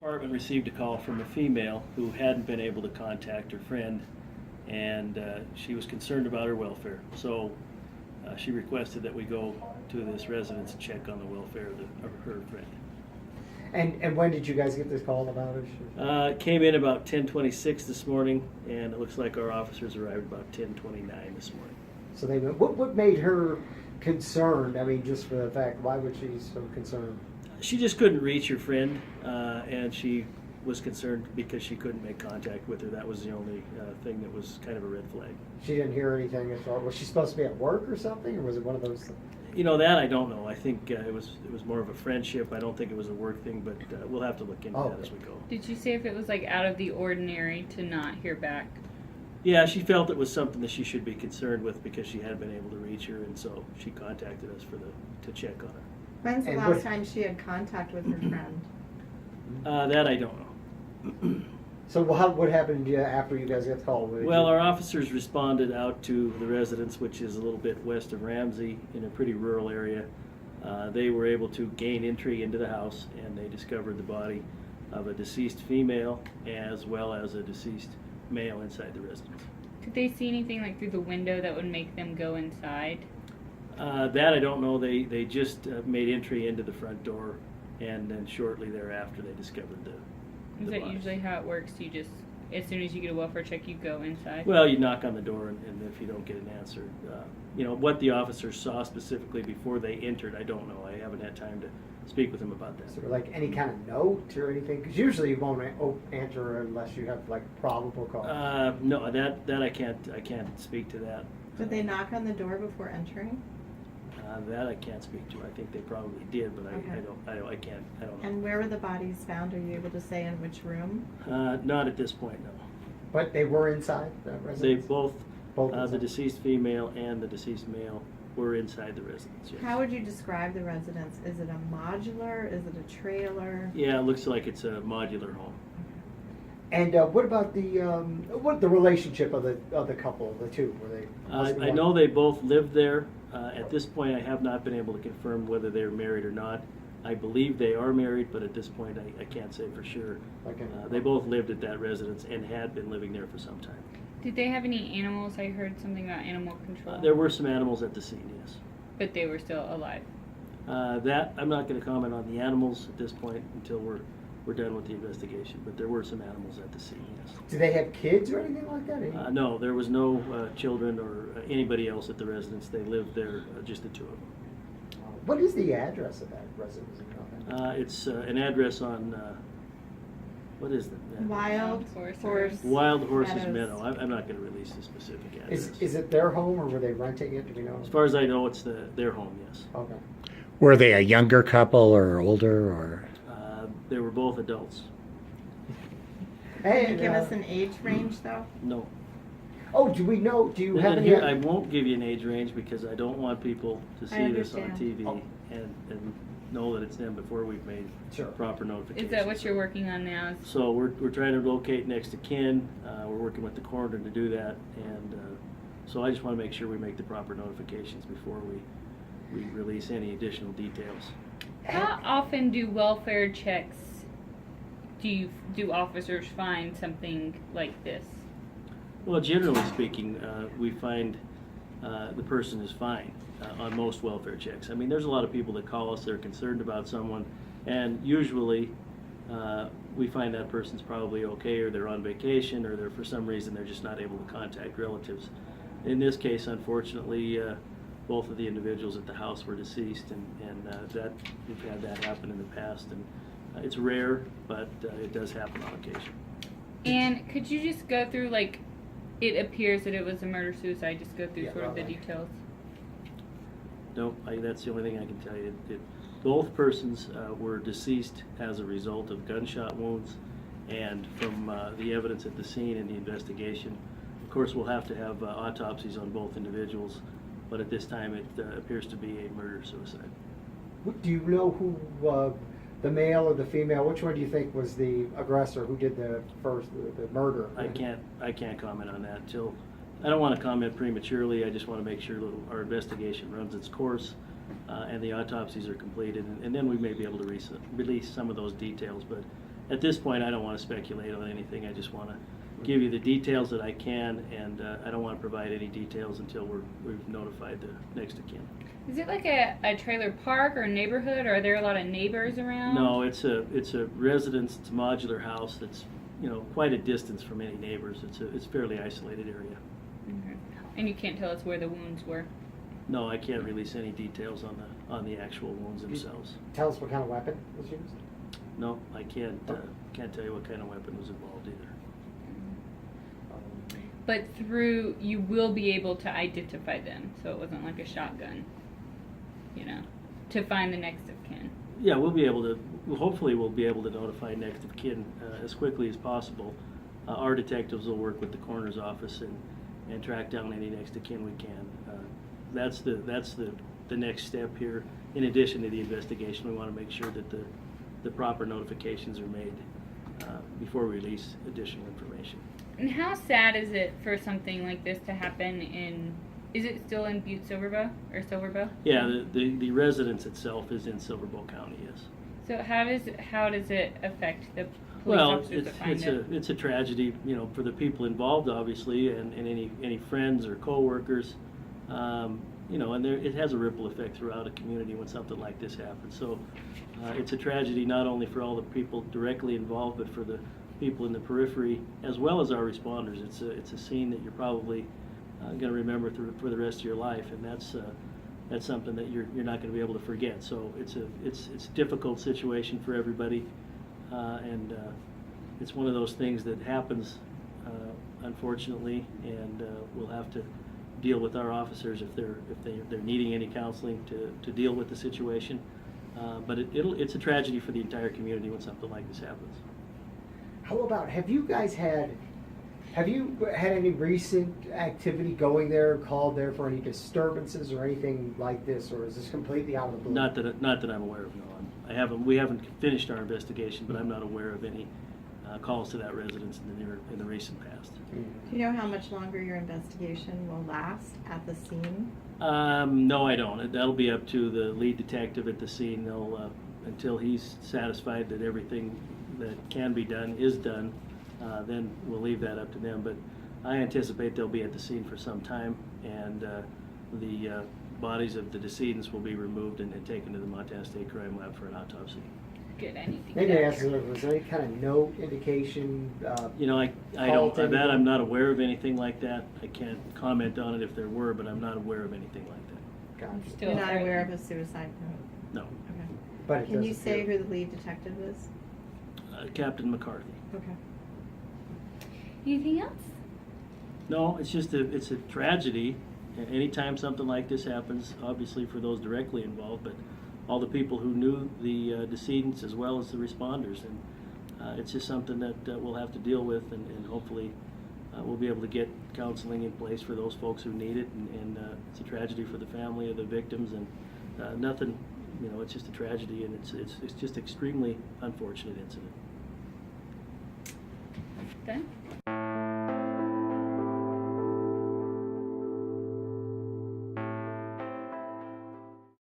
Department received a call from a female who hadn't been able to contact her friend, and she was concerned about her welfare. So she requested that we go to this residence and check on the welfare of her friend. And when did you guys get this call about her? It came in about 10:26 this morning, and it looks like our officers arrived about 10:29 this morning. So they what made her concerned? I mean, just for the fact, why would she be so concerned? She just couldn't reach her friend, and she was concerned because she couldn't make contact with her. That was the only thing that was kind of a red flag. She didn't hear anything at all. Was she supposed to be at work or something, or was it one of those? You know, that I don't know. I think it was more of a friendship. I don't think it was a work thing, but we'll have to look into that as we go. Did you say if it was like out of the ordinary to not hear back? Yeah, she felt it was something that she should be concerned with because she had been able to reach her, and so she contacted us to check on her. When's the And last what- time she had contact with her friend? That I don't know. So what happened after you guys got the call? Well, our officers responded out to the residence, which is a little bit west of Ramsey in a pretty rural area. They were able to gain entry into the house, and they discovered the body of a deceased female as well as a deceased male inside the residence. Did they see anything like through the window that would make them go inside? That I don't know. They just made entry into the front door, and then shortly thereafter they discovered the Is that body. usually how it works? You just, as soon as you get a welfare check, you go inside? Well, you knock on the door, and if you don't get an answer, you know, what the officers saw specifically before they entered, I don't know. I haven't had time to speak with them about that. Sort of like any kind of note or anything? Because usually you won't answer unless you have like probable cause. No, that I can't speak to that. Did they knock on the door before entering? That I can't speak to. I think they probably did, but Okay. I don't know. And where were the bodies found? Are you able to say in which room? Not at this point, no. But they were inside the They residence? both, Both the inside. deceased female and the deceased male were inside the residence. Yes. How would you describe the residence? Is it a modular? Is it a trailer? Yeah, it looks like it's a modular home. And what about the relationship of the couple, the two? Were they? I know they both lived there. At this point, I have not been able to confirm whether they're married or not. I believe they are married, but at this point, I can't say for sure. Okay. They both lived at that residence and had been living there for some time. Did they have any animals? I heard something about animal control. There were some animals at the scene, yes. But they were still alive. That I'm not going to comment on the animals at this point until we're done with the investigation. But there were some animals at the scene, yes. Do they have kids or anything like that? No, there was no children or anybody else at the residence. They lived there, just the two of them. What is the address of that residence? It's an address on, what is that? Wild Horse. Horse. Wild Horses Meadows. Meadow. I'm not going to release the specific address. Is it their home or were they renting it? Do we know? As far as I know, it's their home, yes. Okay. Were they a younger couple or older or? They were both adults. Can you give us an age range though? No. Oh, do we know? Do you have And any? here, I won't give you an age range because I don't want people to see this on understand. TV Oh. and know that it's them before we've made Sure. proper notifications. Is that what you're working on now? So we're trying to locate next to kin. We're working with the coroner to do that, and so I just want to make sure we make the proper notifications before we release any additional details. How often do welfare checks do officers find something like this? Well, generally speaking, we find the person is fine on most welfare checks. I mean, there's a lot of people that call us, they're concerned about someone, and usually we find that person's probably okay, or they're on vacation, or for some reason they're just not able to contact relatives. In this case, unfortunately, both of the individuals at the house were deceased, and that we've had that happen in the past, and it's rare, but it does happen on occasion. And could you just go through, like, it appears that it was a murder-suicide, just go through Yeah, sort of the right. details? No, that's the only thing I can tell you. Both persons were deceased as a result of gunshot wounds, and from the evidence at the scene and the investigation, of course, we'll have to have autopsies on both individuals, but at this time it appears to be a murder-suicide. Do you know who the male or the female? Which one do you think was the aggressor? Who did the murder? I can't comment on that until. I don't want to comment prematurely. I just want to make sure that our investigation runs its course and the autopsies are completed, and then we may be able to release some of those details. But at this point, I don't want to speculate on anything. I just want to give you the details that I can, and I don't want to provide any details until we've notified the next of kin. Is it like a trailer park or a neighborhood, or are there a lot of neighbors around? No, it's a residence, it's a modular house that's, quite a distance from any neighbors. It's a fairly isolated area. Okay. And you can't tell us where the wounds were? No, I can't release any details on the actual wounds themselves. Tell us what kind of weapon was used? No, I can't Okay. can't tell you what kind of weapon was involved either. But you will be able to identify them, so it wasn't like a shotgun, to find the next of kin. Yeah, hopefully we'll be able to notify next of kin as quickly as possible. Our detectives will work with the coroner's office and track down any next of kin we can. That's the next step here. In addition to the investigation, we want to make sure that the proper notifications are made before we release additional information. And how sad is it for something like this to happen is it still in Butte-Silver or Silverbow? Yeah, the residence itself is in Silver Bow County, yes. So how does it affect the police Well, officers that find it? it's a tragedy, for the people involved, obviously, and any friends or coworkers, and it has a ripple effect throughout a community when something like this happens. So it's a tragedy not only for all the people directly involved, but for the people in the periphery as well as our responders. It's a scene that you're probably going to remember for the rest of your life, and that's something that you're not going to be able to forget. So it's a difficult situation for everybody, and it's one of those things that happens unfortunately, and we'll have to deal with our officers if they're needing any counseling to deal with the situation. But it's a tragedy for the entire community when something like this happens. How about, have you had any recent activity going there, called there for any disturbances or anything like this, or is this completely out of the blue? Not that I'm aware of, no. We haven't finished our investigation, but I'm not aware of any calls to that residence in the recent past. Mhm. Do you know how much longer your investigation will last at the scene? No, I don't. That'll be up to the lead detective at the scene. They'll until he's satisfied that everything that can be done is done. Then we'll leave that up to them. But I anticipate they'll be at the scene for some time, and the bodies of the decedents will be removed and taken to the Montana State Crime Lab for an autopsy. Good, anything. Maybe I asked, was there any kind of note indication? I Call to anything? I'm not aware of anything like that. I can't comment on it if there were, but I'm not aware of anything like that. Gotcha. Still You're not early. aware of a suicide note? No. Okay. But it Can you does say appear- who the lead detective is? Captain McCarthy. Okay. Anything else? No, it's just it's a tragedy. Anytime something like this happens, obviously for those directly involved, but all the people who knew the decedents as well as the responders, and it's just something that we'll have to deal with, and hopefully we'll be able to get counseling in place for those folks who need it, and it's a tragedy for the family of the victims, and nothing, it's just a tragedy, and it's just extremely unfortunate incident. Done?